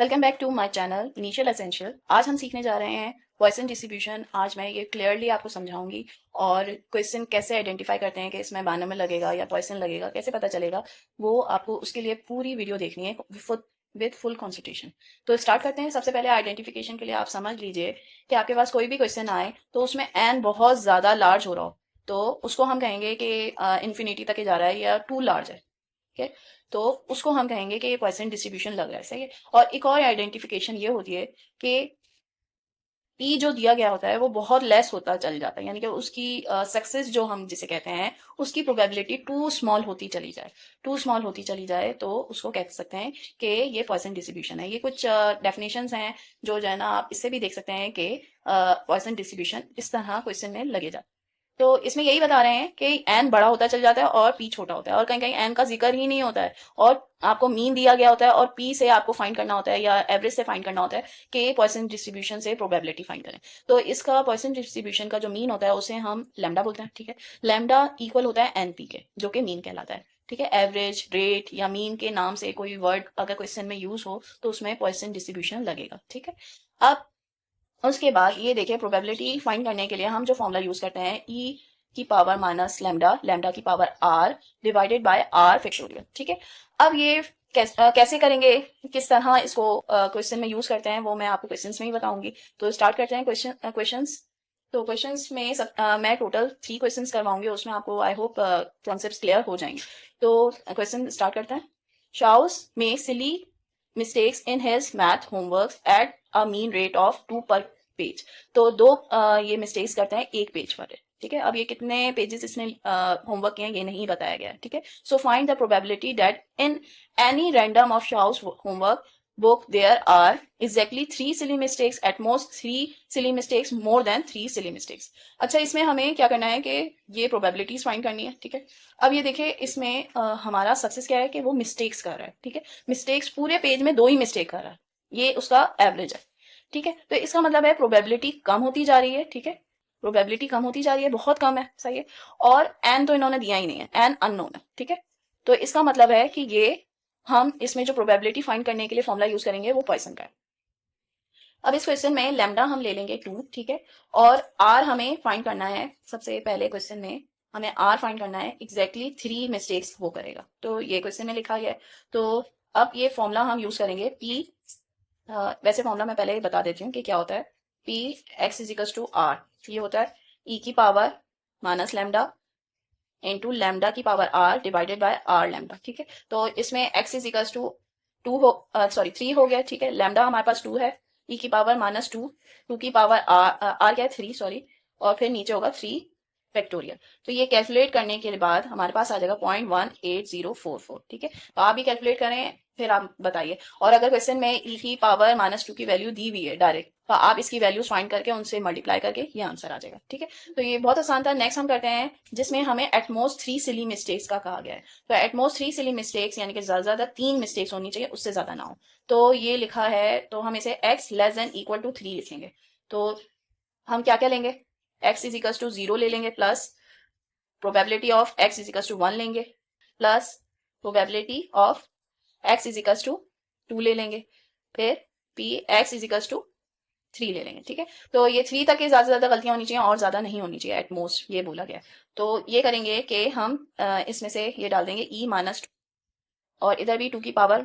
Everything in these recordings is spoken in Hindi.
Welcome back to my channel Initial Essential. आज हम सीखने जा रहे हैं पॉइसन डिस्ट्रीब्यूशन। आज मैं ये क्लियरली आपको समझाऊंगी और क्वेश्चन कैसे आइडेंटिफाई करते हैं कि इसमें बाइनोमियल लगेगा या पॉइसन लगेगा, कैसे पता चलेगा, वो आपको उसके लिए पूरी वीडियो देखनी है विद फुल कॉन्सेंट्रेशन। तो स्टार्ट करते हैं। सबसे पहले आइडेंटिफिकेशन के लिए आप समझ लीजिए कि आपके पास कोई भी क्वेश्चन आए तो उसमें एन बहुत ज्यादा लार्ज हो रहा हो तो उसको हम कहेंगे कि इन्फिनिटी तक जा रहा है या टू लार्ज है। ठीक है, तो उसको हम कहेंगे कि ये पॉइसन डिस्ट्रीब्यूशन लग रहा है। सही है। और एक और आइडेंटिफिकेशन ये होती है कि ई जो दिया गया होता है वो बहुत लेस होता चल जाता है, यानी कि उसकी सक्सेस जो हम जिसे कहते हैं उसकी प्रोबेबिलिटी टू स्मॉल होती चली जाए। टू स्मॉल होती चली जाए तो उसको कह सकते हैं कि ये पॉइसन डिस्ट्रीब्यूशन है। ये कुछ डेफिनेशंस हैं जो है ना, आप इससे भी देख सकते हैं कि पॉइसन डिस्ट्रीब्यूशन इस तरह क्वेश्चन में लगे जाते हैं। तो इसमें यही बता रहे हैं कि एन बड़ा होता चल जाता है और पी छोटा होता है, और कहीं कहीं एन का जिक्र ही नहीं होता है और आपको मीन दिया गया होता है और पी से आपको फाइंड करना होता है या एवरेज से फाइंड करना होता है कि पॉइसन डिस्ट्रीब्यूशन से प्रोबेबिलिटी फाइंड करें। तो इसका पॉइसन डिस्ट्रीब्यूशन का जो मीन होता है उसे हम लैम्डा बोलते हैं। ठीक है, लैम्डा इक्वल होता है एन पी के, जो कि मीन कहलाता है। ठीक है, एवरेज, रेट या मीन के नाम से कोई वर्ड अगर क्वेश्चन में यूज हो तो उसमें पॉइसन डिस्ट्रीब्यूशन लगेगा। ठीक है, अब उसके बाद ये देखिए, प्रोबेबिलिटी फाइंड करने के लिए हम जो फॉर्मूला यूज करते हैं ई की पावर माइनस लैम्डा, लैम्डा की power are divided by r factorial. ठीक है, अब ये कैसे करेंगे, किस तरह इसको क्वेश्चन में यूज करते हैं वो मैं आपको क्वेश्चंस में ही बताऊंगी। तो स्टार्ट करते हैं क्वेश्चंस। तो क्वेश्चंस में मैं टोटल 3 क्वेश्चंस करवाऊंगी, उसमें आपको आई होप कॉन्सेप्ट क्लियर हो जाएंगे। तो क्वेश्चन स्टार्ट करते हैं। शाउस में सिली mistakes in his math homeworks at a mean rate of 2 per page. तो दो ये मिस्टेक्स करते हैं एक पेज पर। ठीक है, अब ये कितने पेजेस इसने होमवर्क किए हैं ये नहीं बताया गया है। ठीक है, so find the probability that in any random of shaws homework book there are exactly 3 silly mistakes, at most 3 silly mistakes, more than 3 silly mistakes। अच्छा, इसमें हमें क्या करना है कि ये प्रोबेबिलिटीज फाइंड करनी है। ठीक है, अब ये देखिए इसमें हमारा सक्सेस क्या है कि वो मिस्टेक्स कर रहा है। ठीक है, मिस्टेक्स पूरे पेज में 2 ही मिस्टेक कर रहा है, ये उसका एवरेज है। ठीक है, तो इसका मतलब है प्रोबेबिलिटी कम होती जा रही है। ठीक है, प्रोबेबिलिटी कम होती जा रही है, बहुत कम है। सही है, और एन तो इन्होंने दिया ही नहीं है, एन अननोन है। ठीक है, तो इसका मतलब है कि ये हम इसमें जो प्रोबेबिलिटी फाइंड करने के लिए फॉर्मूला यूज करेंगे वो पॉइसन का है। अब इस क्वेश्चन में लैम्डा हम ले लेंगे 2। ठीक है, और आर हमें फाइंड करना है। सबसे पहले क्वेश्चन में हमें आर फाइंड करना है, एग्जैक्टली 3 मिस्टेक्स वो करेगा, तो ये क्वेश्चन में लिखा है। तो अब ये फॉर्मूला हम यूज करेंगे पी। वैसे फॉर्मूला मैं पहले ही बता देती हूँ कि क्या होता है। P X is equals to R, ये होता है ई की power minus lambda into lambda की power are divided by R lambda. ठीक है, तो इसमें एक्स इजिकल्स टू 2 हो, सॉरी 3 हो गया। ठीक है, लैम्डा हमारे पास 2 है, ई की पावर माइनस 2, 2 की पावर आर क्या है 3, सॉरी, और फिर नीचे होगा 3 फैक्टोरियल। तो ये कैलकुलेट करने के बाद हमारे पास आ जाएगा 0.18044। ठीक है, तो आप भी कैलकुलेट करें फिर आप बताइए। और अगर क्वेश्चन में ई की पावर माइनस 2 की वैल्यू दी हुई है डायरेक्ट, तो आप इसकी वैल्यूज फाइंड करके उनसे मल्टीप्लाई करके ये आंसर आ जाएगा। ठीक है, तो ये बहुत आसान था। नेक्स्ट हम करते हैं जिसमें हमें एटमोस्ट 3 सिली मिस्टेक्स का कहा गया है। तो एटमोस्ट 3 सिली मिस्टेक्स यानी कि ज्यादा 3 मिस्टेक्स होनी चाहिए, उससे ज्यादा ना हो। तो ये लिखा है, तो हम इसे x less than equal to 3 लिखेंगे। तो हम क्या क्या लेंगे, x इज इक्वल टू 0 ले लेंगे, plus probability of x is equal to 1 लेंगे, plus probability of x is equal to 2 ले लेंगे, फिर p x is equal to 3 ले लेंगे। ठीक है, तो ये 3 तक के ज्यादा से ज्यादा गलतियां होनी चाहिए और ज्यादा नहीं होनी चाहिए, एटमोस्ट ये बोला गया। तो ये करेंगे कि हम इसमें से ये डाल देंगे e माइनस 2, और इधर भी 2 की पावर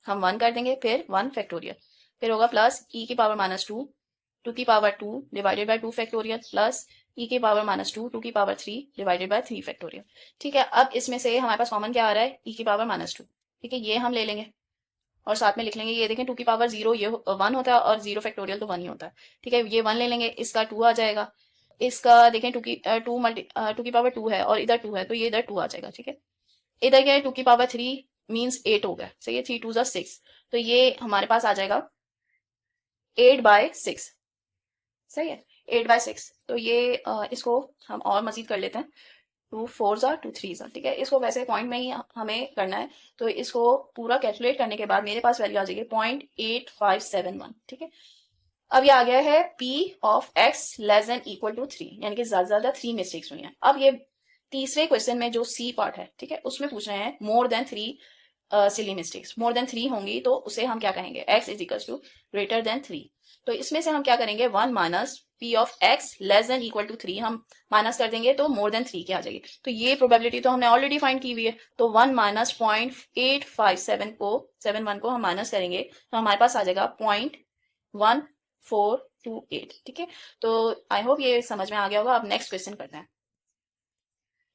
हम 1 कर देंगे, फिर 1 फैक्टोरियल, फिर होगा प्लस e की पावर माइनस 2, 2 की power 2 divided by 2 factorial, plus e की पावर माइनस 2, 2 की पावर 3 डिवाइडेड बाय 3 फैक्टोरियल। ठीक है, अब इसमें से हमारे पास कॉमन क्या आ रहा है, e की पावर माइनस 2। ठीक है, ये हम ले लेंगे और साथ में लिख लेंगे, ये देखें 2 की पावर 0 ये 1 होता है और 0 फैक्टोरियल तो 1 ही होता है। ठीक है, ये 1 ले लेंगे, इसका 2 आ जाएगा, इसका देखें 2 की 2 की पावर 2 है और इधर 2 है, तो ये इधर 2 आ जाएगा। ठीक है, इधर क्या है 2 की पावर 3 मीन्स 8 हो गया। सही है, 3 2 जा 6, तो ये हमारे पास आ जाएगा 8/6। सही है, 8/6। तो ये इसको हम और मजीद कर लेते हैं, 2 4 जा 2 3 जा। ठीक है, इसको वैसे पॉइंट में ही हमें करना है, तो इसको पूरा कैलकुलेट करने के बाद मेरे पास वैल्यू आ जाएगी 0.8571। ठीक है, अब ये आ गया है p of x less than equal to 3, यानी कि ज्यादा ज्यादा 3 मिस्टेक्स हुई हैं। अब ये तीसरे क्वेश्चन में जो सी पार्ट है, ठीक है, उसमें पूछ रहे हैं more than 3 silly mistakes. More than 3 होंगी तो उसे हम क्या कहेंगे, x is equal to greater than 3। तो इसमें से हम क्या करेंगे, 1 minus p of x less than equal to 3 हम माइनस कर देंगे तो मोर देन 3 की आ जाएगी। तो ये प्रोबेबिलिटी तो हमने ऑलरेडी फाइंड की हुई है, तो 1 माइनस 0.857 को हम माइनस करेंगे तो हमारे पास आ जाएगा 0.1428। ठीक है, तो आई होप ये समझ में आ गया होगा। अब नेक्स्ट क्वेश्चन करते हैं।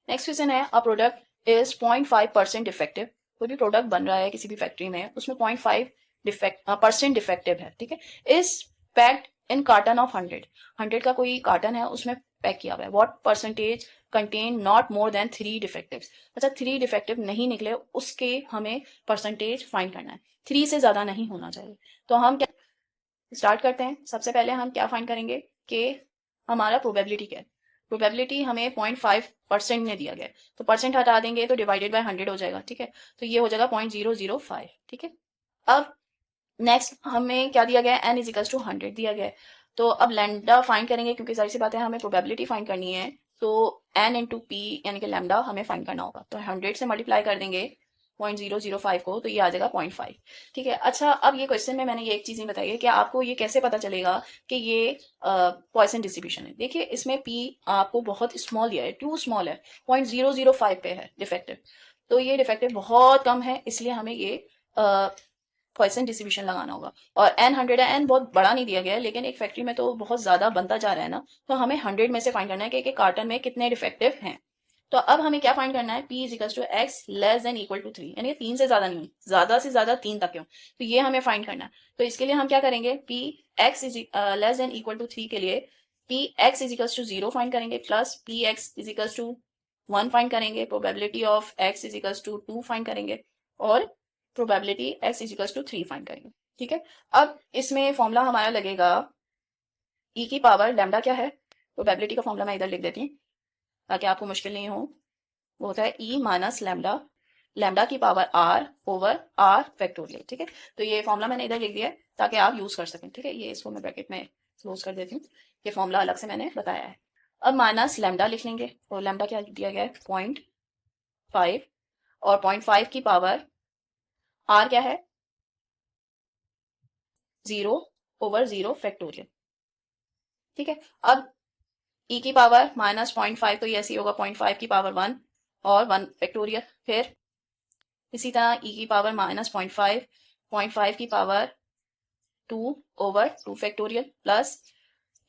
नेक्स्ट क्वेश्चन है, अ प्रोडक्ट इज 0.5% डिफेक्टिव। कोई भी प्रोडक्ट बन रहा है किसी भी फैक्ट्री में, उसमें 0.5% डिफेक्टिव है। ठीक है, is packed in carton of 100 का कोई कार्टन है, उसमें पैक किया हुआ है। What percentage contain not more than 3 डिफेक्टिव्स। अच्छा, 3 डिफेक्टिव नहीं निकले उसके हमें परसेंटेज फाइंड करना है, 3 से ज्यादा नहीं होना चाहिए। तो हम क्या स्टार्ट करते हैं। सबसे पहले हम क्या फाइंड करेंगे कि हमारा प्रोबेबिलिटी क्या है। प्रोबेबिलिटी हमें 0.5% में दिया गया है, तो परसेंट हटा देंगे तो डिवाइडेड बाय 100 हो जाएगा। ठीक है, तो ये हो जाएगा 0.005। ठीक है, अब नेक्स्ट हमें क्या दिया गया है, n इज इक्वल टू 100 दिया गया है। तो अब लैम्डा फाइंड करेंगे, क्योंकि जाहिर सी बात है हमें प्रोबेबिलिटी फाइंड करनी है, तो n इंटू पी यानी कि लैम्डा हमें फाइंड करना होगा। तो 100 से मल्टीप्लाई कर देंगे 0.005 को, तो ये आ जाएगा 0.5। ठीक है, अच्छा अब ये क्वेश्चन में मैंने ये एक चीज नहीं बताई है कि आपको ये कैसे पता चलेगा कि ये पॉइसन डिस्ट्रीब्यूशन है। देखिए इसमें p आपको बहुत स्मॉल दिया है, टू स्मॉल है, 0.005 पे है डिफेक्टिव। तो ये डिफेक्टिव बहुत कम है, इसलिए हमें ये पॉइसन डिस्ट्रीब्यूशन लगाना होगा। और n 100 है, n बहुत बड़ा नहीं दिया गया है, लेकिन एक फैक्ट्री में तो बहुत ज्यादा बनता जा रहा है ना, तो हमें 100 में से फाइंड करना है कि कार्टन में कितने डिफेक्टिव हैं। तो अब हमें क्या फाइंड करना है, p is equal to x less than equal to 3, यानी 3 से ज्यादा नहीं, ज्यादा से ज्यादा 3 तक क्यों, तो ये हमें फाइंड करना है। तो इसके लिए हम क्या करेंगे, p X is less than equal to 3 के लिए p X is equal to 0 find करेंगे, plus p X is equal to 1 find करेंगे, probability of x is equal to 2 find करेंगे, और probability x is equal to 3 find करेंगे। ठीक है, अब इसमें फॉर्मूला हमारा लगेगा e की पावर लैम्डा क्या है, प्रोबेबिलिटी का फॉर्मूला मैं इधर लिख देती हूँ ताकि आपको मुश्किल नहीं हो। वो होता है e माइनस लैम्डा, लैम्डा की power r over r factorial. ठीक है, तो ये फॉर्मूला मैंने इधर लिख दिया है ताकि आप यूज कर सकें। ठीक है, ये इसको मैं ब्रैकेट में क्लोज कर देती हूँ, ये फॉर्मूला अलग से मैंने बताया है। अब माइनस लैम्डा लिख लेंगे, और लैम्डा क्या दिया गया है 0.5, और 0.5 की पावर r क्या है 0 ओवर 0 फैक्टोरियल। ठीक है, अब e की पावर माइनस 0.5, तो ये ऐसे ही होगा 0.5 की पावर 1 और 1 फैक्टोरियल। फिर इसी तरह e की पावर माइनस 0.5, 0.5 की power 2 over 2 factorial, plus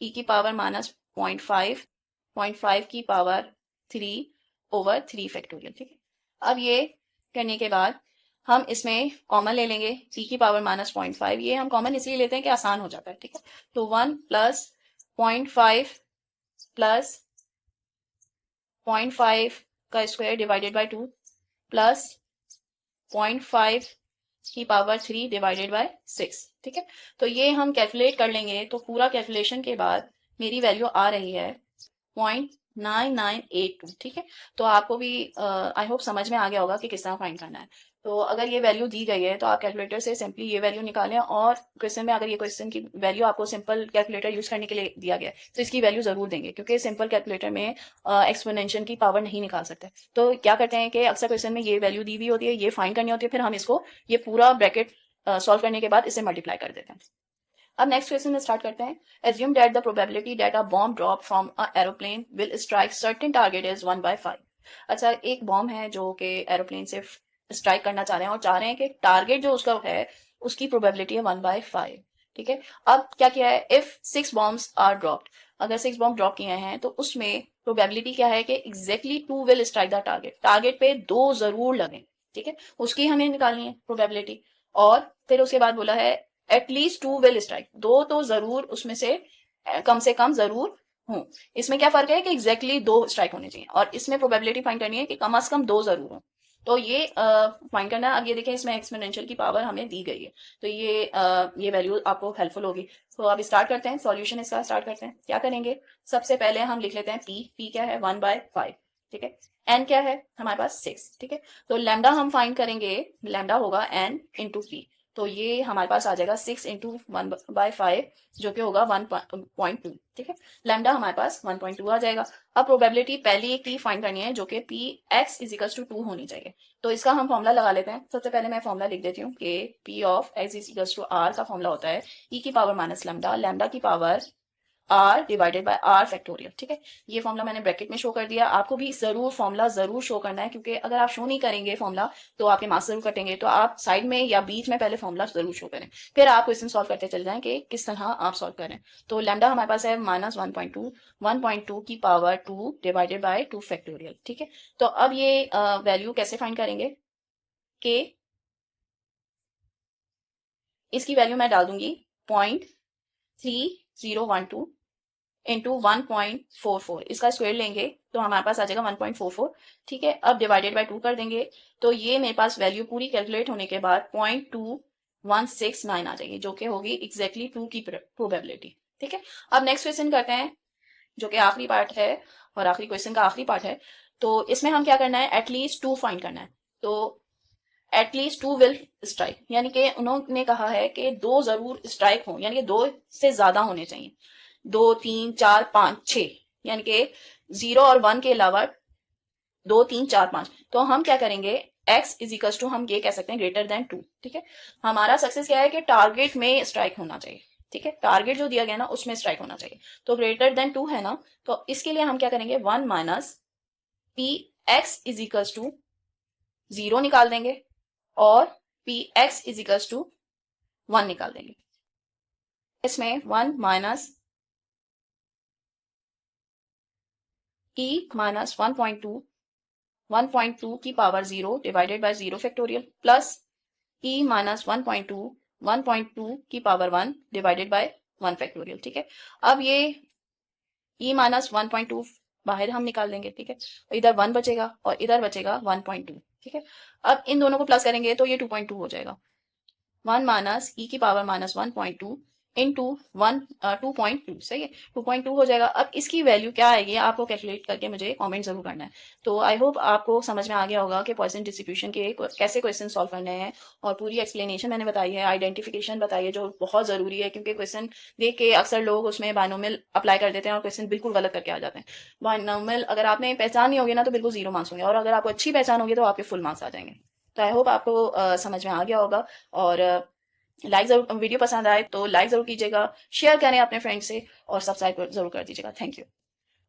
e की पावर माइनस 0.5, 0.5 की पावर 3 ओवर 3 फैक्टोरियल। ठीक है, अब ये करने के बाद हम इसमें कॉमन ले लेंगे, e की पावर माइनस 0.5, ये हम कॉमन इसलिए लेते हैं कि आसान हो जाता है। ठीक है, तो 1 प्लस 0.5 प्लस 0.5 का स्क्वायर डिवाइडेड बाय 2 प्लस 0.5 की पावर 3 डिवाइडेड बाय 6। ठीक है, तो ये हम कैलकुलेट कर लेंगे, तो पूरा कैलकुलेशन के बाद मेरी वैल्यू आ रही है 0.9982। ठीक है, तो आपको भी आई होप समझ में आ गया होगा कि किस तरह फाइंड करना है। तो अगर ये वैल्यू दी गई है तो आप कैलकुलेटर से सिंपली ये वैल्यू निकालें, और क्वेश्चन में अगर ये क्वेश्चन की वैल्यू आपको सिंपल कैलकुलेटर यूज करने के लिए दिया गया है तो इसकी वैल्यू जरूर देंगे, क्योंकि सिंपल कैलकुलेटर में एक्सपोनेंशियल की पावर नहीं निकाल सकते। तो क्या करते हैं कि अक्सर क्वेश्चन में ये वैल्यू दी हुई होती है, ये फाइंड करनी होती है, फिर हम इसको ये पूरा ब्रैकेट सॉल्व करने के बाद इसे मल्टीप्लाई कर देते हैं। अब नेक्स्ट क्वेश्चन में स्टार्ट करते हैं। Assume that the probability that a bomb drop from a aeroplane will strike certain target is 1/5। अच्छा, एक बॉम्ब है जो कि एरोप्लेन से स्ट्राइक करना चाह रहे हैं और चाह रहे हैं कि टारगेट जो उसका है उसकी प्रोबेबिलिटी है 1/5। ठीक है, अब क्या किया है, इफ 6 बॉम्ब्स आर ड्रॉप्ड, अगर 6 बॉम्ब ड्रॉप किए हैं तो उसमें प्रोबेबिलिटी क्या है कि exactly 2 will strike the target, target पे 2 जरूर लगे। ठीक है, उसकी हमें निकालनी है प्रोबेबिलिटी, और फिर उसके बाद बोला है एटलीस्ट 2 विल स्ट्राइक, 2 तो जरूर उसमें से कम जरूर हों। इसमें क्या फर्क है कि एग्जैक्टली 2 स्ट्राइक होने चाहिए, और इसमें प्रोबेबिलिटी फाइंड करनी है कि कम से कम 2 जरूर हों। तो ये फाइंड करना है। अब ये देखें, इसमें एक्सपोनेंशियल की पावर हमें दी गई है, तो ये वैल्यू आपको हेल्पफुल होगी। तो अब स्टार्ट करते हैं सॉल्यूशन इसका, स्टार्ट करते हैं। क्या करेंगे, सबसे पहले हम लिख लेते हैं p क्या है 1/5। ठीक है, n क्या है हमारे पास 6। ठीक है, तो लैम्डा हम फाइंड करेंगे, लैम्डा होगा n इंटू पी, तो ये हमारे पास आ जाएगा 6 इंटू 1/5 जो कि होगा 1.2। ठीक है, लैम्डा हमारे पास 1.2 आ जाएगा। अब प्रोबेबिलिटी पहली की फाइंड करनी है जो कि p x is equal to 2 होनी चाहिए। तो इसका हम फॉर्मूला लगा लेते हैं। सबसे पहले मैं फॉर्मूला लिख देती हूँ कि p of x is equal to r का फॉर्मूला होता है ई की पावर माइनस लैम्डा, लैम्डा की power are divided by r factorial. ठीक है, ये फॉर्मूला मैंने ब्रैकेट में शो कर दिया। आपको भी जरूर फॉर्मूला जरूर शो करना है, क्योंकि अगर आप शो नहीं करेंगे फॉर्मूला तो आपके मार्क्स जरूर कटेंगे। तो आप साइड में या बीच में पहले फॉर्मूला जरूर शो करें, फिर आप क्वेश्चन सॉल्व करते चले जाएं कि किस तरह आप सॉल्व करें। तो लैम्डा हमारे पास है माइनस 1.2, 1.2 की पावर 2 डिवाइडेड बाय 2 फैक्टोरियल। ठीक है, तो अब ये वैल्यू कैसे फाइंड करेंगे कि इसकी वैल्यू मैं डाल दूंगी 0.3012 इंटू 1.44, इसका स्क्वायर लेंगे तो हमारे पास आ जाएगा 1.44। ठीक है, अब डिवाइडेड बाय 2 कर देंगे तो ये मेरे पास वैल्यू पूरी कैलकुलेट होने के बाद 0.2169 आ जाएगी, जो कि होगी एग्जैक्टली 2 की प्रोबेबिलिटी। ठीक है, अब नेक्स्ट क्वेश्चन करते हैं जो कि आखिरी पार्ट है और आखिरी क्वेश्चन का आखिरी पार्ट है। तो इसमें हम क्या करना है, एटलीस्ट 2 फाइंड करना है। तो एटलीस्ट 2 विल स्ट्राइक, यानी कि उन्होंने कहा है कि 2 जरूर स्ट्राइक हो, यानी कि 2 से ज्यादा होने चाहिए। 2, 3, 4, 5, 6, यानी कि 0 और 1 के अलावा 2, 3, 4, 5। तो हम क्या करेंगे, x इज इक्वल टू हम ये कह सकते हैं ग्रेटर देन 2। ठीक है, हमारा सक्सेस क्या है कि टारगेट में स्ट्राइक होना चाहिए। ठीक है, टारगेट जो दिया गया ना उसमें स्ट्राइक होना चाहिए। तो ग्रेटर देन 2 है ना, तो इसके लिए हम क्या करेंगे, 1 minus p x is equal to 0 निकाल देंगे और p x is equal to 1 निकाल देंगे। इसमें 1 माइनस e माइनस 1.2 की power 0 divided by 0 factorial plus e minus 1.2 की पावर 1 डिवाइडेड बाय 1 फैक्टोरियल। ठीक है, अब ये e माइनस 1.2 बाहर हम निकाल देंगे। ठीक है, इधर 1 बचेगा और इधर बचेगा 1.2। ठीक है, अब इन दोनों को प्लस करेंगे तो ये 2.2 हो जाएगा। 1 माइनस ई की पावर माइनस 1.2 इंटू 2.2, सही है, 2.2 हो जाएगा। अब इसकी वैल्यू क्या आएगी आपको कैलकुलेट करके मुझे कमेंट जरूर करना है। तो आई होप आपको समझ में आ गया होगा कि पॉइसन डिस्ट्रीब्यूशन के कैसे क्वेश्चन सॉल्व करने हैं, और पूरी एक्सप्लेनेशन मैंने बताई है, आइडेंटिफिकेशन बताई है जो बहुत जरूरी है, क्योंकि क्वेश्चन देख के अक्सर लोग उसमें बायनोमियल अप्लाई कर देते हैं और क्वेश्चन बिल्कुल गलत करके आ जाते हैं। बायनोमियल अगर आपने पहचान नहीं होगी ना तो बिल्कुल 0 मार्क्स होंगे, और अगर आपको अच्छी पहचान होगी तो आपके फुल मार्क्स आ जाएंगे। तो आई होप आपको समझ में आ गया होगा। और लाइक जरूर, वीडियो पसंद आए तो लाइक जरूर कीजिएगा, शेयर करें अपने फ्रेंड से और सब्सक्राइब जरूर कर दीजिएगा। Thank you.